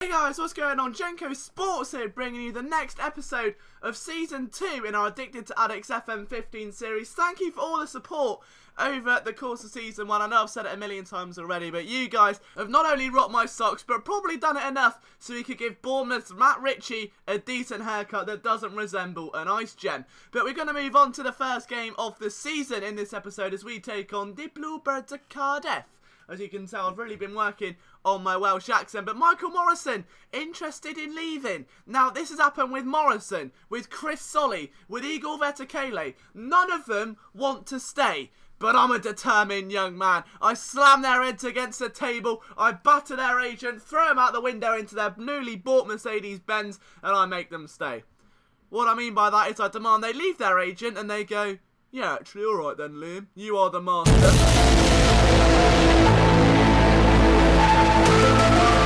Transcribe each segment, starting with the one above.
Hey guys, what's going on? Jenko Sports here, bringing you the next episode of Season 2 in our Addicted to Addicks FM15 series. Thank you for all the support over the course of Season 1. I know I've said it a million times already, but you guys have not only rocked my socks, but probably done it enough so we could give Bournemouth's Matt Ritchie a decent haircut that doesn't resemble an ice gem. But we're going to move on to the first game of the season in this episode as we take on the Bluebirds of Cardiff. As you can tell, I've really been working on my Welsh accent. But Michael Morrison, interested in leaving. Now, this has happened with Morrison, with Chris Solly, with Igor Vetakele. None of them want to stay. But I'm a determined young man. I slam their heads against the table, I batter their agent, throw them out the window into their newly bought Mercedes-Benz, and I make them stay. What I mean by that is I demand they leave their agent and they go, yeah, actually, alright then, Liam. You are the master.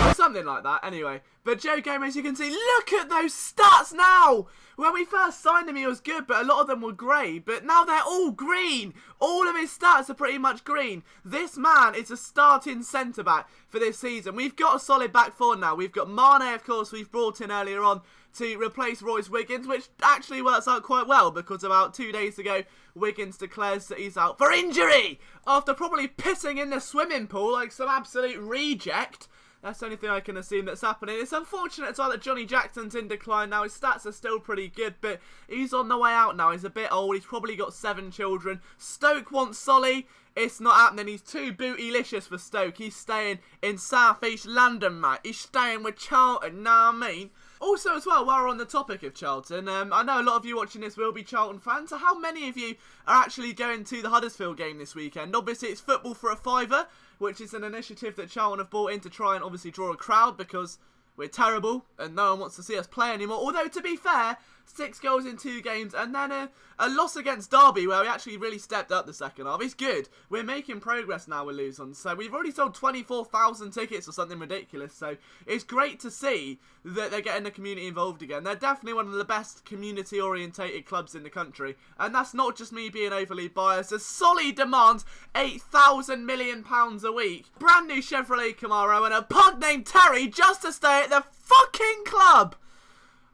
Or something like that, anyway. But Joe Gomez, you can see, look at those stats now! When we first signed him, he was good, but a lot of them were grey. But now they're all green! All of his stats are pretty much green. This man is a starting centre-back for this season. We've got a solid back four now. We've got Mane, of course, we've brought in earlier on to replace Royce Wiggins, which actually works out quite well because about 2 days ago, Wiggins declares that he's out for injury after probably pissing in the swimming pool like some absolute reject. That's the only thing I can assume that's happening. It's unfortunate as well that Johnny Jackson's in decline now. His stats are still pretty good, but he's on the way out now. He's a bit old. He's probably got 7 children. Stoke wants Solly. It's not happening. He's too bootylicious for Stoke. He's staying in South East London, mate. He's staying with Charlton, know what I mean? Also, as well, while we're on the topic of Charlton, I know a lot of you watching this will be Charlton fans, so how many of you are actually going to the Huddersfield game this weekend? Obviously, it's football for a fiver, which is an initiative that Charlton have brought in to try and obviously draw a crowd because we're terrible and no one wants to see us play anymore. Although, to be fair, 6 goals in 2 games and then a loss against Derby where we actually really stepped up the second half. It's good. We're making progress now with Luzon. So we've already sold 24,000 tickets or something ridiculous. So it's great to see that they're getting the community involved again. They're definitely one of the best community-orientated clubs in the country. And that's not just me being overly biased. As Solly demands £8,000 million a week. Brand new Chevrolet Camaro and a pug named Terry just to stay at the fucking club.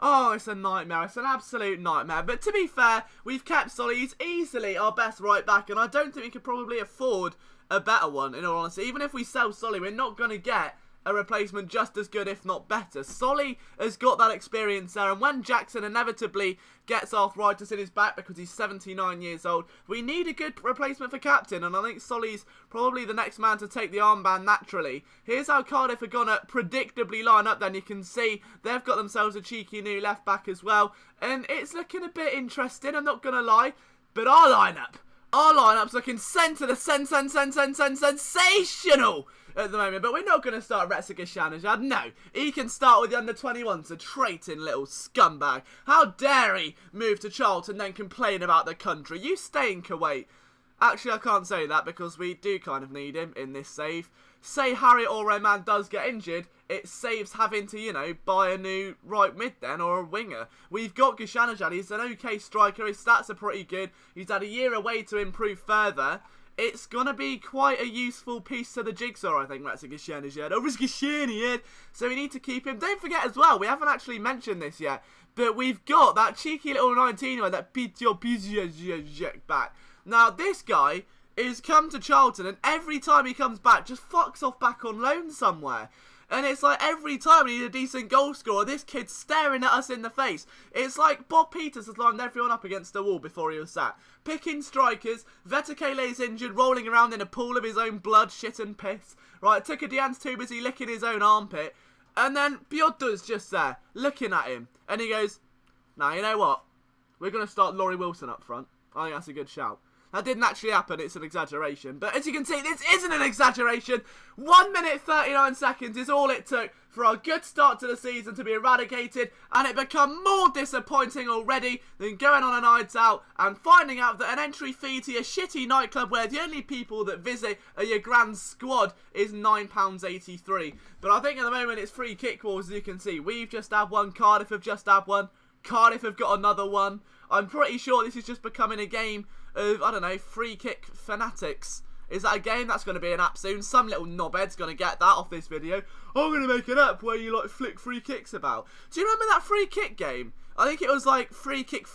Oh, it's a nightmare. It's an absolute nightmare. But to be fair, we've kept Solly. He's easily our best right back, and I don't think we could probably afford a better one, in all honesty. Even if we sell Solly, we're not going to get a replacement just as good, if not better. Solly has got that experience there, and when Jackson inevitably gets arthritis in his back because he's 79 years old, we need a good replacement for captain, and I think Solly's probably the next man to take the armband naturally. Here's how Cardiff are going to predictably line up then. You can see they've got themselves a cheeky new left back as well, and it's looking a bit interesting, I'm not going to lie, but our lineup's looking sensational at the moment, but we're not going to start Retsuga Shanajad. No, he can start with the under-21s, a traiting little scumbag. How dare he move to Charlton and then complain about the country? You stay in Kuwait. Actually, I can't say that because we do kind of need him in this save. Say Harriet or Roman does get injured, it saves having to, you know, buy a new right mid then or a winger. We've got Gushanajad. He's an okay striker. His stats are pretty good. He's had a year away to improve further. It's going to be quite a useful piece to the jigsaw, I think, Gushanajad. So we need to keep him. Don't forget as well, we haven't actually mentioned this yet, but we've got that cheeky little 19-year-old, that Pitio back. Now, this guy is come to Charlton, and every time he comes back, just fucks off back on loan somewhere. And it's like every time we need a decent goal scorer, this kid's staring at us in the face. It's like Bob Peters has lined everyone up against the wall before he was sat. Picking strikers, Vetakele's injured, rolling around in a pool of his own blood, shit and piss. Right, Tukadian's too busy licking his own armpit. And then Piotr's just there, looking at him. And he goes, nah, you know what? We're going to start Laurie Wilson up front. I think that's a good shout. That didn't actually happen, it's an exaggeration. But as you can see, this isn't an exaggeration. 1 minute 39 seconds is all it took for our good start to the season to be eradicated, and it become more disappointing already than going on a night out and finding out that an entry fee to your shitty nightclub where the only people that visit are your grand squad is £9.83. But I think at the moment it's free kick wars, as you can see. We've just had one, Cardiff have just had one, Cardiff have got another one. I'm pretty sure this is just becoming a game of, I don't know, free kick fanatics. Is that a game? That's going to be an app soon. Some little knobhead's going to get that off this video. I'm going to make it up where you like flick free kicks about. Do you remember that free kick game? I think it was like free kick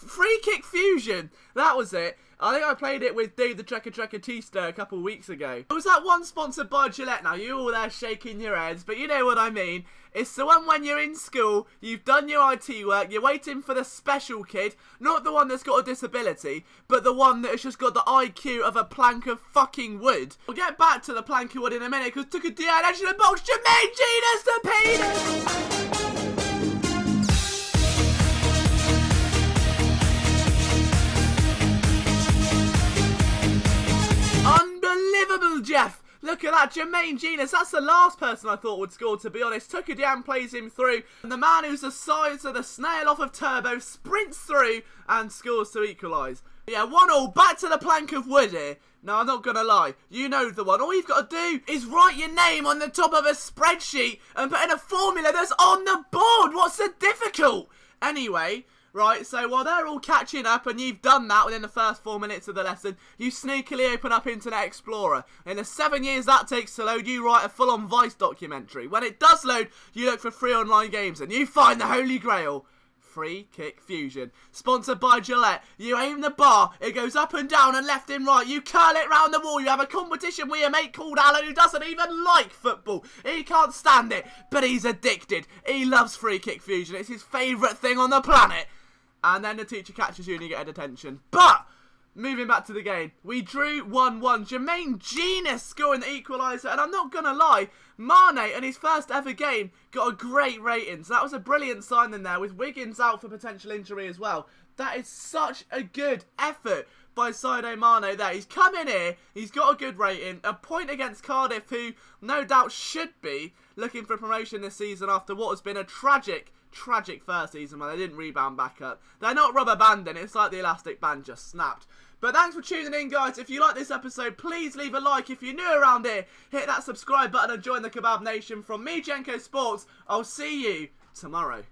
fusion. That was it. I think I played it with Dave the Trekker a couple of weeks ago. It was that one sponsored by Gillette. Now, you all there shaking your heads, but you know what I mean. It's the one when you're in school, you've done your IT work, you're waiting for the special kid, not the one that's got a disability, but the one that has just got the IQ of a plank of fucking wood. We'll get back to the plank of wood in a minute, because took a DI and box Jermaine Genius to penis! Unbelievable, Jeff! Look at that, Jermaine Genius. That's the last person I thought would score, to be honest. Tukadian plays him through, and the man who's the size of the snail off of Turbo sprints through and scores to equalise. Yeah, 1-1, back to the plank of wood here. No, I'm not going to lie. You know the one. All you've got to do is write your name on the top of a spreadsheet and put in a formula that's on the board. What's so difficult? Anyway... Right, so while they're all catching up and you've done that within the first 4 minutes of the lesson, you sneakily open up Internet Explorer. In the 7 years that takes to load, you write a full-on Vice documentary. When it does load, you look for free online games and you find the Holy Grail. Free Kick Fusion. Sponsored by Gillette. You aim the bar, it goes up and down and left and right. You curl it round the wall. You have a competition with your mate called Alan who doesn't even like football. He can't stand it, but he's addicted. He loves Free Kick Fusion. It's his favourite thing on the planet. And then the teacher catches you and you get a detention. But, moving back to the game, we drew 1-1. Jermaine Genius scoring the equaliser. And I'm not going to lie, Mane in his first ever game got a great rating. So that was a brilliant signing there, with Wiggins out for potential injury as well. That is such a good effort by Sadio Mane there. He's come in here, he's got a good rating, a point against Cardiff, who no doubt should be looking for promotion this season after what has been a tragic first season where they didn't rebound back up. They're not rubber banding, it's like the elastic band just snapped. But thanks for tuning in, guys. If you like this episode, please leave a like. If you're new around here, hit that subscribe button and join the Kebab Nation. From me, Jenko Sports, I'll see you tomorrow.